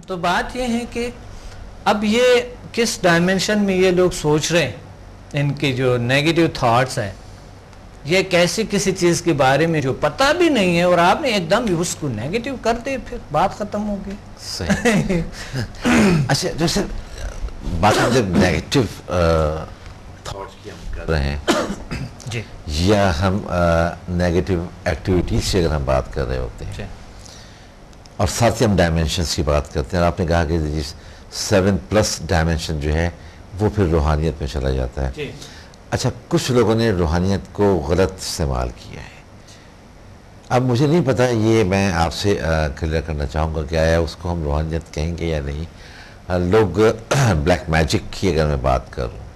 تو بات یہ ہے کہ اب یہ کس ڈائمنشن میں یہ لوگ سوچ رہے ہیں، ان کی جو نیگیٹو تھاٹس ہیں، یہ کیسی کسی چیز کے بارے میں جو پتہ بھی نہیں ہے اور آپ نے ایک دم اس کو نیگیٹو کر دے، پھر بات ختم ہو گئی. صحیح. اچھا جیسے بات جب نیگیٹو تھاٹس کی ہم کر رہے ہیں جی، یا ہم نیگیٹو ایکٹیویٹیز سے اگر ہم بات کر رہے ہوتے ہیں اور ساتھ ہی ہم ڈائمنشنز کی بات کرتے ہیں، اور آپ نے کہا کہ 7+ ڈائمنشن جو ہے وہ پھر روحانیت میں چلا جاتا ہے. جی. اچھا کچھ لوگوں نے روحانیت کو غلط استعمال کیا ہے. اب مجھے نہیں پتا، یہ میں آپ سے کلیئر کرنا چاہوں گا کہ آیا اس کو ہم روحانیت کہیں گے یا نہیں. لوگ بلیک میجک کی اگر میں بات کروں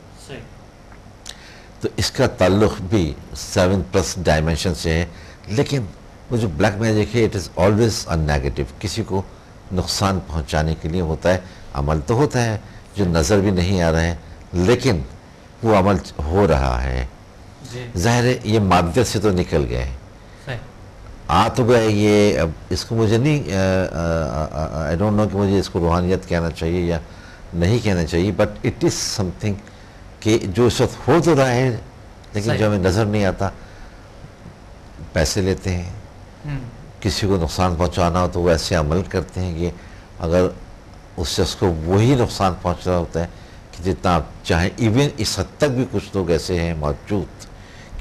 تو اس کا تعلق بھی 7+ ڈائمنشن سے ہے، لیکن وہ جو بلیک میجک ہے اٹ از آلویز نیگیٹو، کسی کو نقصان پہنچانے کے لیے ہوتا ہے. عمل تو ہوتا ہے جو نظر بھی نہیں آ رہا ہے لیکن وہ عمل ہو رہا ہے. ظاہر ہے یہ مادیت سے تو نکل گئے، آ تو گئے. یہ اب اس کو مجھے نہیں آئی ڈونٹ نو کہ مجھے اس کو روحانیت کہنا چاہیے یا نہیں کہنا چاہیے، but it is some thing کہ جو اس وقت ہو تو رہا ہے لیکن جو ہمیں نظر نہیں آتا. پیسے لیتے ہیں، کسی کو نقصان پہنچانا ہو تو وہ ایسے عمل کرتے ہیں کہ اگر اس شخص کو وہی نقصان پہنچ رہا ہوتا ہے کہ جتنا آپ چاہیں. ایون اس حد تک بھی کچھ لوگ ایسے ہیں موجود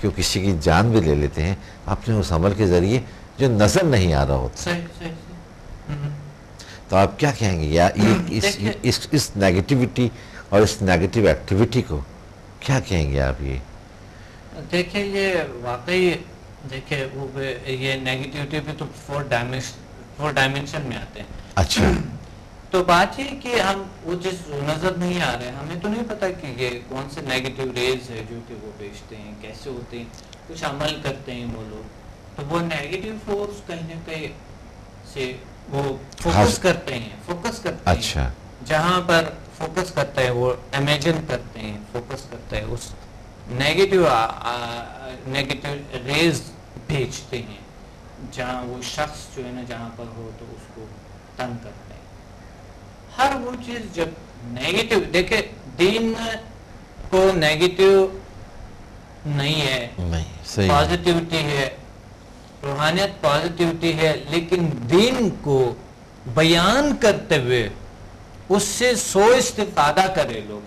کہ وہ کسی کی جان بھی لے لیتے ہیں اپنے اس عمل کے ذریعے جو نظر نہیں آ رہا ہوتا. تو آپ کیا کہیں گے یا اس نیگیٹیوٹی اور اس نیگیٹیو ایکٹیویٹی کو کیا کہیں گے آپ؟ یہ دیکھیں یہ واقعی دیکھیں یہ نیگیٹیوٹی پہ تو 4 ڈائمنشن میں آتے ہیں. اچھا. تو بات یہ کہ ہم وہ جس نظر نہیں آ رہے ہیں، ہمیں تو نہیں پتا کہ یہ کون سے نیگیٹو ریز ہے جو کہ وہ بیچتے ہیں، کیسے ہوتے ہیں، کچھ عمل کرتے ہیں وہ لوگ. تو وہ نیگیٹو فورس کہیں نہ کہیں سے وہ فوکس کرتے ہیں. اچھا. جہاں پر فوکس کرتا ہے وہ امیجن کرتے ہیں، فوکس کرتا ہے اس نیگیٹو ریز بھیجتے ہیں جہاں وہ شخص جو ہے نا جہاں پر ہو تو اس کو تنگ کرتے ہیں. ہر وہ چیز جب نیگیٹو، دیکھیں دین کو نیگیٹو نہیں ہے، پازیٹیوٹی ہے. روحانیت پازیٹیوٹی ہے، لیکن دین کو بیان کرتے ہوئے اس سے استفادہ کرے لوگ.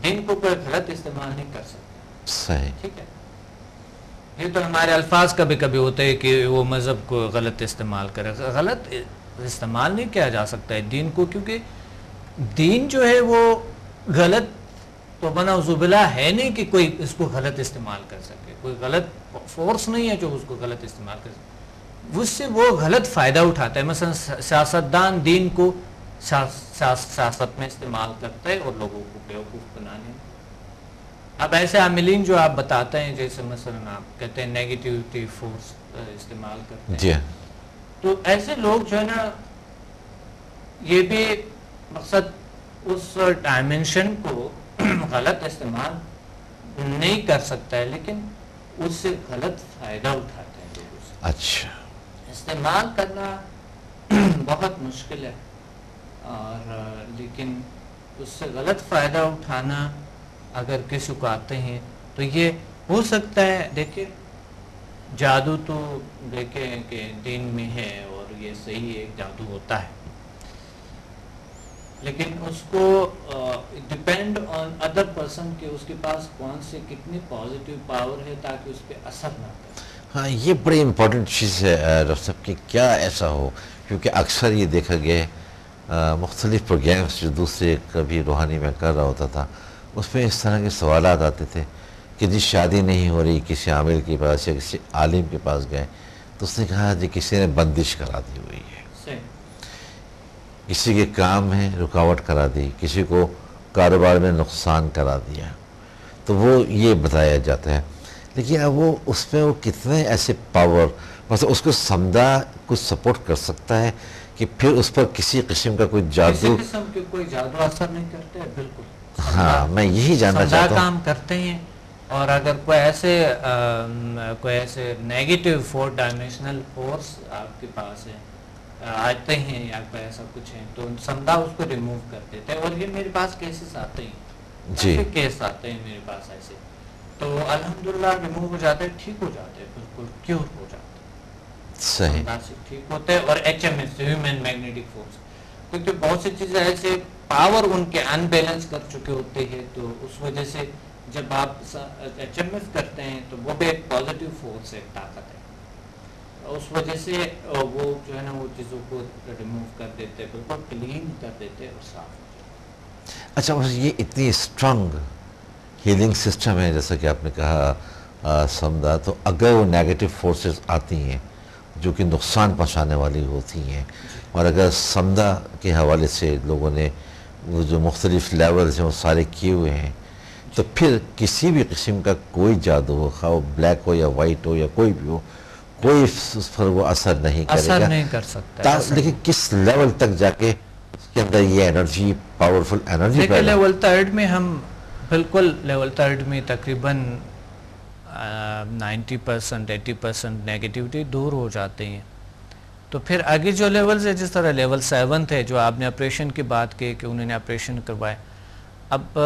دین کو کوئی غلط استعمال نہیں کر سکتے. صحیح. ٹھیک ہے. یہ تو ہمارے الفاظ کبھی کبھی ہوتے ہیں کہ وہ مذہب کو غلط استعمال کرے. غلط استعمال نہیں کیا جا سکتا ہے دین کو، کیونکہ دین جو ہے وہ غلط تو بنعوذ باللہ ہے نہیں کہ کوئی اس کو غلط استعمال کر سکے. کوئی غلط فورس نہیں ہے جو اس کو غلط استعمال کر سکے. اس سے وہ غلط فائدہ اٹھاتا ہے. مثلا سیاستدان دین کو سیاست میں استعمال کرتا ہے اور لوگوں کو بیوقوف بنانے میں. اب ایسے عاملین جو آپ بتاتے ہیں، جیسے مثلا آپ کہتے ہیں نیگیٹیوٹی فورس استعمال کرتے ہیں، جی. تو ایسے لوگ جو ہے نا یہ بھی مقصد اس ڈائمنشن کو غلط استعمال نہیں کر سکتا ہے، لیکن اس سے غلط فائدہ اٹھاتے ہیں لوگ اس سے. اچھا. استعمال کرنا بہت مشکل ہے، اور لیکن اس سے غلط فائدہ اٹھانا اگر کسی کو آتے ہیں تو یہ ہو سکتا ہے. دیکھیں جادو تو دیکھیں کہ دین میں ہے اور یہ صحیح ایک جادو ہوتا ہے، لیکن اس کو ڈپینڈ آن ادر پرسن کہ اس کے پاس کون سے کتنی پازیٹیو پاور ہے تاکہ اس پہ اثر نہ کرے. ہاں یہ بڑی امپورٹنٹ چیز ہے ڈاکٹر صاحب کہ کیا ایسا ہو، کیونکہ اکثر یہ دیکھا گیا مختلف پروگرامس جو دوسرے کبھی روحانی میں کر رہا ہوتا تھا اس میں اس طرح کے سوالات آتے تھے کہ جی شادی نہیں ہو رہی، کسی عامل کے پاس یا کسی عالم کے پاس گئے تو اس نے کہا جی کسی نے بندش کرا دی ہوئی ہے، کسی کے کام میں رکاوٹ کرا دی، کسی کو کاروبار میں نقصان کرا دیا، تو وہ یہ بتایا جاتا ہے. لیکن اب وہ اس میں وہ کتنے ایسے پاور مثلا اس کو سمجھا کچھ سپورٹ کر سکتا ہے کہ پھر اس پر کسی قسم کا کوئی جادو، کسی قسم کے کوئی جادو اثر نہیں کرتے. بالکل. ہاں میں یہی جاننا چاہتا ہوں. کام کرتے ہیں. اور اگر کوئی ایسے نیگیٹو 4 ڈائمنشنل فورس آپ کے پاس ہے آتے ہیں یا کوئی ایسا کچھ ہے تو سمدہ اس کو ریموو کر دیتے ہیں. اور یہ میرے پاس کیسز آتے ہیں جی کیس آتے ہیں میرے پاس ایسے, تو الحمدللہ ریموو ہو جاتے ہیں, ٹھیک ہو جاتے ہیں, بالکل کیور ہو جاتے ہیں, صحیح. سمدہ سے ٹھیک ہوتے ہیں. اور H M S human magnetic force, کیونکہ بہت سی چیزیں ایسے پاور ان کے ان بیلنس کر چکے ہوتے ہیں, تو اس وجہ سے جب آپ ایچ ایم ایف کرتے ہیں تو وہ بھی ایک پازیٹیو فورس ہے, ایک طاقت ہے, اس وجہ سے وہ جو ہے نا وہ چیزوں کو ریموو کر دیتے, بالکل کلین کر دیتے اور صاف ہو جاتے. اچھا, یہ اتنی اسٹرانگ ہیلنگ سسٹم ہے جیسا کہ آپ نے کہا سمدہ, تو اگر وہ نیگیٹو فورسز آتی ہیں جو کہ نقصان پہنچانے والی ہوتی ہیں, اور اگر سمدہ کے حوالے سے لوگوں نے وہ جو مختلف لیولز ہیں وہ سارے کیے ہوئے ہیں, تو پھر کسی بھی قسم کا کوئی جادو ہو, خواہ وہ بلیک ہو یا وائٹ ہو یا کوئی بھی ہو, کوئی اس پر وہ اثر نہیں کرے گا. اثر نہیں کر سکتا. لیکن کس لیول تک جا کے اس کے اندر یہ انرجی, پاورفل انرجی دیکھیں لیول تھرڈ میں ہم بالکل لیول تھرڈ میں تقریباً 90% 80% نیگیٹیوٹی دور ہو جاتے ہیں. تو پھر آگے جو لیولز ہے, جس طرح لیول 7 ہے جو آپ نے آپریشن کی بات کی کہ انہوں نے آپریشن کروائے, اب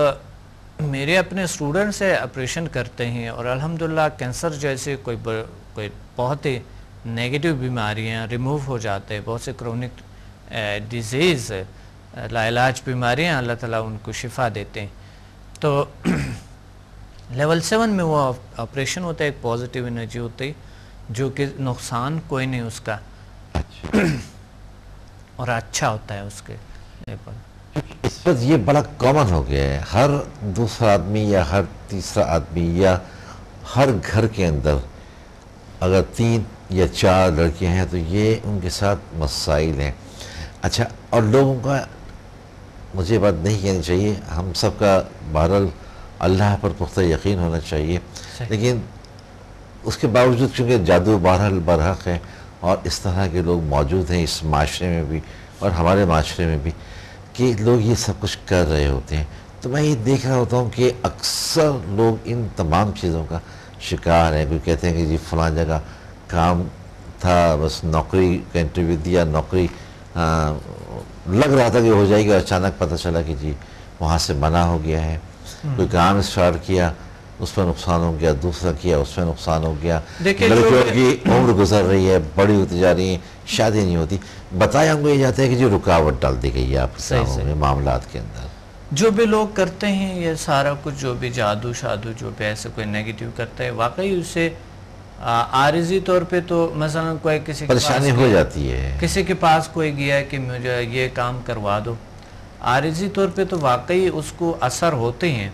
میرے اپنے اسٹوڈنٹس سے آپریشن کرتے ہیں اور الحمدللہ کینسر جیسے کوئی بہت ہی نیگیٹو بیماریاں ریموو ہو جاتے ہیں, بہت سے کرونک ڈیزیز لاعلاج بیماریاں اللہ تعالیٰ ان کو شفا دیتے ہیں. تو لیول 7 میں وہ آپریشن ہوتا ہے, ایک پازیٹیو انرجی ہوتی ہے جو کہ نقصان کوئی نہیں اس کا, اور اچھا ہوتا ہے اس کے لیول. اس وقت یہ بڑا کامن ہو گیا ہے, ہر دوسرا آدمی یا ہر تیسرا آدمی یا ہر گھر کے اندر اگر 3 یا 4 لڑکیاں ہیں تو یہ ان کے ساتھ مسائل ہیں. اچھا, اور لوگوں کا مجھے بات نہیں کہنی چاہیے, ہم سب کا بہرحال اللہ پر پختہ یقین ہونا چاہیے, لیکن اس کے باوجود چونکہ جادو بہرحال برحق ہے اور اس طرح کے لوگ موجود ہیں اس معاشرے میں بھی اور ہمارے معاشرے میں بھی کہ لوگ یہ سب کچھ کر رہے ہوتے ہیں, تو میں یہ دیکھ رہا ہوتا ہوں کہ اکثر لوگ ان تمام چیزوں کا شکار ہیں. کوئی کہتے ہیں کہ جی فلاں جگہ کام تھا, بس نوکری کا انٹرویو دیا, نوکری لگ رہا تھا کہ ہو جائے گی, اچانک پتہ چلا کہ جی وہاں سے منع ہو گیا ہے. کوئی کام اسٹارٹ کیا, اس پر نقصان ہو گیا, دوسرا کیا, اس پہ نقصان ہو گیا. لڑکیوں کی عمر گزر رہی ہے, بڑی ہوتی جا رہی ہیں, شادی نہیں ہوتی. بتایا ہم کو یہ جاتا ہے کہ جو رکاوٹ ڈال دی گئی ہے آپ کے کاموں میں, معاملات کے اندر. جو بھی لوگ کرتے ہیں یہ سارا کچھ, جو بھی جادو شادو جو بھی ایسے کوئی نیگیٹیو کرتا ہے, واقعی اس سے عارضی طور پہ تو مثلا کوئی کسی پریشانی ہو جاتی ہے, کسی کے پاس کوئی گیا کہ مجھے یہ کام کروا دو, عارضی طور پہ تو واقعی اس کو اثر ہوتے ہیں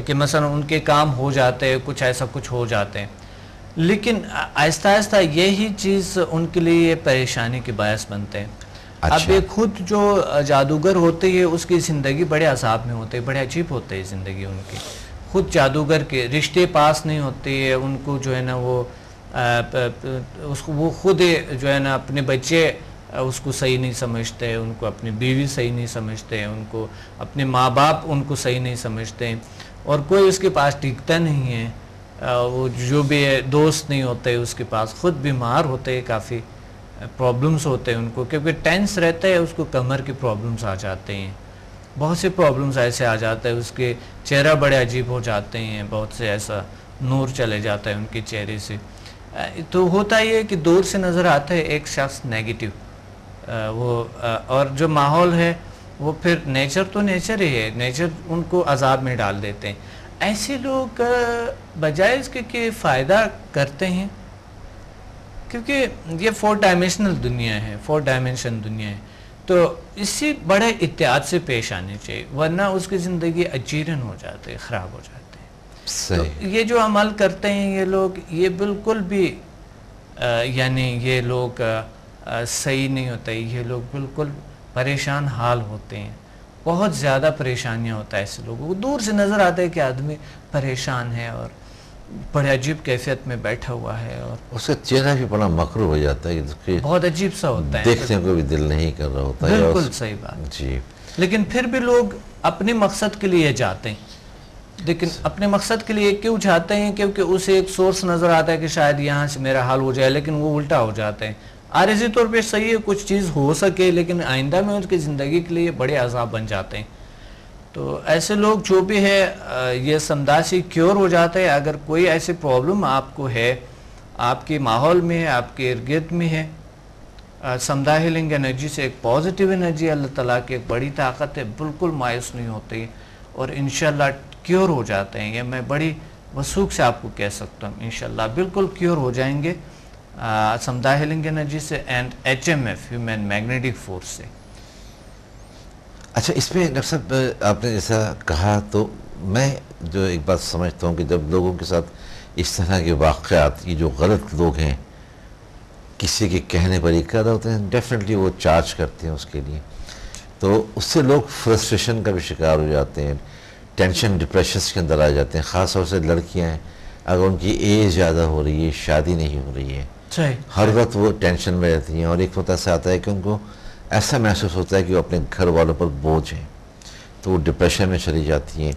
کہ مثلا ان کے کام ہو جاتے ہیں, کچھ ایسا کچھ ہو جاتے ہیں, لیکن آہستہ آہستہ یہی چیز ان کے لیے پریشانی کے باعث بنتے ہیں. اب یہ خود جو جادوگر ہوتے ہیں اس کی زندگی بڑے عذاب میں ہوتے ہیں, بڑے عجیب ہوتے ہیں زندگی ان کی. خود جادوگر کے رشتے پاس نہیں ہوتے ہیں, ان کو جو ہے نا وہ خود جو ہے نا اپنے بچے اس کو صحیح نہیں سمجھتے, ان کو اپنی بیوی صحیح نہیں سمجھتے, ان کو اپنے ماں باپ ان کو صحیح نہیں سمجھتے, اور کوئی اس کے پاس ٹکتا نہیں ہے. وہ جو بھی دوست نہیں ہوتے اس کے پاس, خود بیمار ہوتے ہیں, کافی پرابلمس ہوتے ہیں ان کو, کیونکہ ٹینس رہتا ہے اس کو کمر کی پرابلمس آ جاتے ہیں, بہت سے پرابلمس ایسے آ جاتے ہیں, اس کے چہرہ بڑے عجیب ہو جاتے ہیں, بہت سے ایسا نور چلے جاتا ہے ان کے چہرے سے. تو ہوتا یہ ہے کہ دور سے نظر آتا ہے ایک شخص نیگیٹو, وہ اور جو ماحول ہے وہ پھر نیچر تو نیچر ہی ہے, نیچر ان کو عذاب میں ڈال دیتے ہیں. ایسے لوگ بجائے اس کے کہ فائدہ کرتے ہیں, کیونکہ یہ 4 ڈائمینشنل دنیا ہے, 4 ڈائمینشن دنیا ہے, تو اسی بڑے احتیاط سے پیش آنے چاہیے, ورنہ اس کی زندگی اجیرن ہو جاتے, خراب ہو جاتے ہیں. تو یہ جو عمل کرتے ہیں یہ لوگ, یہ بالکل بھی یعنی یہ لوگ صحیح نہیں ہوتا, یہ لوگ بالکل پریشان حال ہوتے ہیں, بہت زیادہ پریشانیاں ہوتا ہے ایسے لوگوں کو. دور سے نظر آتا ہے کہ آدمی پریشان ہے اور بڑے عجیب کیفیت میں بیٹھا ہوا ہے, اور اس کا چہرہ بھی بڑا مکروہ ہو جاتا ہے, بہت عجیب سا ہوتا ہے, دیکھنے کو بھی دل نہیں کر رہا ہوتا ہے. بالکل صحیح بات جی. لیکن پھر بھی لوگ اپنے مقصد کے لیے جاتے ہیں, لیکن اپنے مقصد کے لیے کیوں جاتے ہیں؟ کیونکہ اسے ایک سورس نظر آتا ہے کہ شاید یہاں سے میرا حال ہو جائے, لیکن وہ الٹا ہو جاتے ہیں, عارضی طور پہ صحیح ہے کچھ چیز ہو سکے، لیکن آئندہ میں ان کی زندگی کے لیے بڑے عذاب بن جاتے ہیں. تو ایسے لوگ جو بھی ہے یہ سمدھا سے کیور ہو جاتا ہے. اگر کوئی ایسی پرابلم آپ کو ہے، آپ کے ماحول میں ہے، آپ کے ارد گرد میں ہے، سمدھا ہیلنگ انرجی سے ایک پازیٹیو انرجی اللہ تعالیٰ کی ایک بڑی طاقت ہے، بالکل مایوس نہیں ہوتے اور انشاءاللہ کیور ہو جاتے ہیں. یہ میں بڑی وثوق سے آپ کو کہہ سکتا ہوں انشاءاللہ بالکل کیور ہو جائیں گے سمدھا ہیلنگ انرجی سے and HMF human magnetic force سے. اچھا، اس میں ڈاکٹر صاحب آپ نے جیسا کہا تو میں جو ایک بات سمجھتا ہوں کہ جب لوگوں کے ساتھ اس طرح کے واقعات، یہ جو غلط لوگ ہیں کسی کے کہنے پر ہی کر ہوتے ہیں، ڈیفینیٹلی وہ چارج کرتے ہیں اس کے لیے، تو اس سے لوگ فرسٹریشن کا بھی شکار ہو جاتے ہیں، ٹینشن ڈپریشنس کے اندر آ جاتے ہیں. خاص طور سے لڑکیاں ہیں، اگر ان کی ایج زیادہ ہو رہی ہے، شادی نہیں ہو رہی ہے، ہر وقت وہ ٹینشن میں رہتی ہیں، اور ایک وقت ایسا آتا ہے کہ ان کو ایسا محسوس ہوتا ہے کہ وہ اپنے گھر والوں پر بوجھ ہیں، تو وہ ڈپریشن میں چلی جاتی ہیں،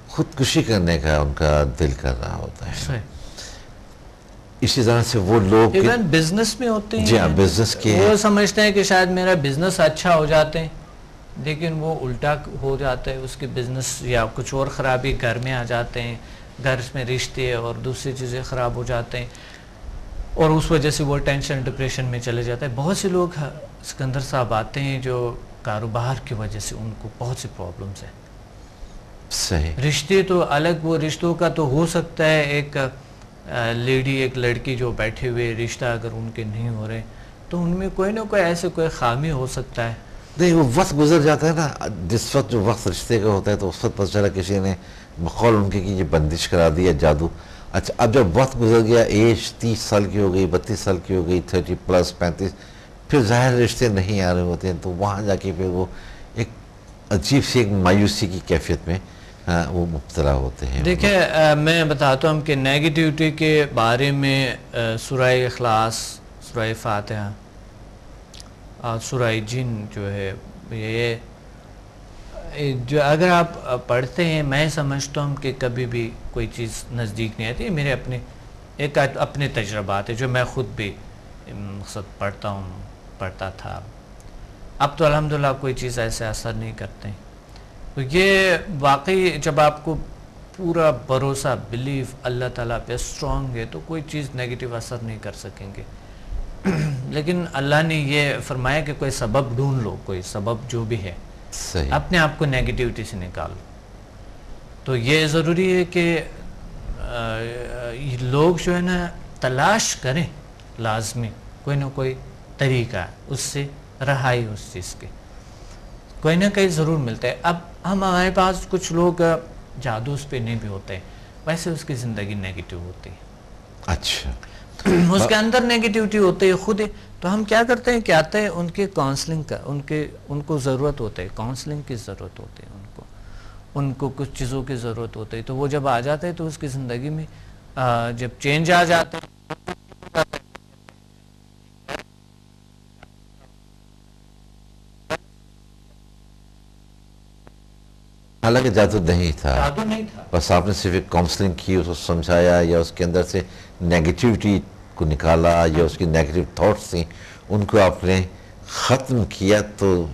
خودکشی کرنے کا ان کا دل کر رہا ہوتا ہے. اسی طرح سے وہ لوگ ایون بزنس میں ہوتے ہیں، جی ہاں، بزنس کے وہ سمجھتے ہیں کہ شاید میرا بزنس اچھا ہو جاتے ہیں، لیکن وہ الٹا ہو جاتا ہے، اس کے بزنس یا کچھ اور خرابی گھر میں آ جاتے ہیں، گھر میں رشتے اور دوسری چیزیں خراب ہو جاتے ہیں، اور اس وجہ سے وہ ٹینشن ڈپریشن میں چلے جاتا ہے. بہت سے لوگ سکندر صاحب آتے ہیں جو کاروبار کی وجہ سے ان کو بہت سی پرابلمز ہیں. صحیح. رشتے تو الگ، وہ رشتوں کا تو ہو سکتا ہے ایک لیڈی ایک لڑکی جو بیٹھے ہوئے رشتہ اگر ان کے نہیں ہو رہے تو ان میں کوئی نہ کوئی ایسے کوئی خامی ہو سکتا ہے. نہیں، وہ وقت گزر جاتا ہے نا، جس وقت جو وقت رشتے کا ہوتا ہے تو اس وقت پتہ چلا کسی نے بقول ان کے کہ یہ بندش کرا دی ہے، جادو. اچھا، اب جب وقت گزر گیا، ایج 30 سال کی ہو گئی، 32 سال کی ہو گئی، 30 پلس 35، پھر ظاہر رشتے نہیں آ رہے ہوتے ہیں، تو وہاں جا کے پھر وہ ایک عجیب سی ایک مایوسی کی کیفیت میں وہ مبتلا ہوتے ہیں. دیکھیں میں بتاتا ہوں کہ نیگیٹیوٹی کے بارے میں سورہ اخلاص، سورہ فاتحہ اور سورہ جن جو ہے، یہ جو اگر آپ پڑھتے ہیں، میں سمجھتا ہوں کہ کبھی بھی کوئی چیز نزدیک نہیں آتی. میرے اپنے تجربات ہیں جو میں خود بھی مقصد پڑھتا تھا. اب تو الحمدللہ کوئی چیز ایسے اثر نہیں کرتے. تو یہ واقعی جب آپ کو پورا بھروسہ، بلیف اللہ تعالیٰ پہ اسٹرانگ ہے تو کوئی چیز نیگیٹو اثر نہیں کر سکیں گے. لیکن اللہ نے یہ فرمایا کہ کوئی سبب ڈھونڈ لو، کوئی سبب جو بھی ہے صحیح. اپنے آپ کو نیگیٹیوٹی سے نکالو. تو یہ ضروری ہے کہ لوگ جو ہے نا تلاش کریں لازمی کوئی نہ کوئی طریقہ اس سے رہائی، اس چیز کے کوئی نہ کہیں ضرور ملتا ہے. اب ہمارے پاس کچھ لوگ جادو اس پہ نہیں بھی ہوتے ہیں، ویسے اس کی زندگی نیگیٹو ہوتی ہے. اچھا، اس کے اندر نیگیٹیوٹی ہوتی ہے خود. تو ہم کیا کرتے ہیں کہ آتے ہیں ان کے کاؤنسلنگ کا، ان کو ضرورت ہوتا ہے، کاؤنسلنگ کی ضرورت ہوتی ہے، ان کو کچھ چیزوں کی ضرورت ہوتی ہے. تو وہ جب آ جاتے ہیں تو اس کی زندگی میں جب چینج آ جاتا ہے. حالانکہ جادو نہیں تھا، جادو نہیں تھا، بس آپ نے صرف ایک کاؤنسلنگ کی، اس کو سمجھایا یا اس کے اندر سے نیگیٹیوٹی کو نکالا یا اس کی نیگیٹو تھاٹس تھیں ان کو آپ نے ختم کیا، تو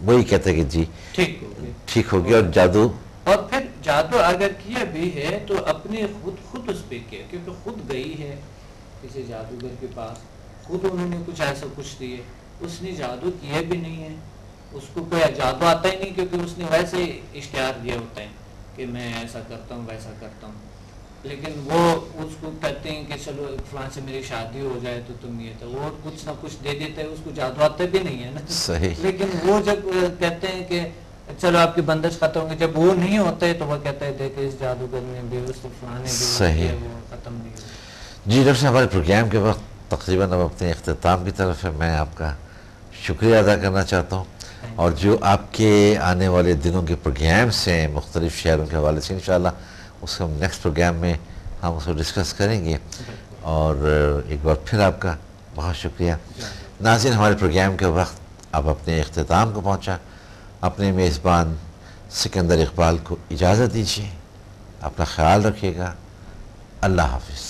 وہی کہتے ہیں کہ جی ٹھیک ہو گیا. اور جادو، اور پھر جادو اگر کیا بھی ہے تو اپنے خود اس پہ کیا، کیونکہ خود گئی ہے کسی جادوگر کے پاس، خود انہوں نے کچھ ایسا کچھ دیے، اس نے جادو کیا بھی نہیں ہے، اس کو کوئی جادو آتا ہی نہیں، کیونکہ اس نے ویسے اشتہار دیا ہوتا ہے کہ میں ایسا کرتا ہوں ویسا کرتا ہوں. لیکن وہ اس کو کہتے ہیں کہ چلو فلاں سے میری شادی ہو جائے تو تم یہ، تو وہ کچھ نہ کچھ دے دیتا ہے، اس کو جادو آتا بھی نہیں ہے نا. صحیح. لیکن وہ جب کہتے ہیں کہ چلو آپ کی بندش ختم ہوگی، جب وہ نہیں ہوتا ہے تو وہ کہتا ہے دیکھیں اس جادوگر نے بھی، اس فلاں نے بھی، صحیح. وہ ختم نہیں ہوا. جی ڈاکٹر صاحب، ہمارے پروگرام کے وقت تقریباً اب اپنے اختتام کی طرف ہے. میں آپ کا شکریہ ادا کرنا چاہتا ہوں، اور جو آپ کے آنے والے دنوں کے پروگرامس ہیں مختلف شہروں کے حوالے سے، انشاءاللہ اس کو ہم نیکسٹ پروگرام میں ہم اس کو ڈسکس کریں گے. اور ایک بار پھر آپ کا بہت شکریہ. ناظرین، ہمارے پروگرام کے وقت اب اپنے اختتام کو پہنچا. اپنے میزبان سکندر اقبال کو اجازت دیجیے. اپنا خیال رکھیے گا. اللہ حافظ.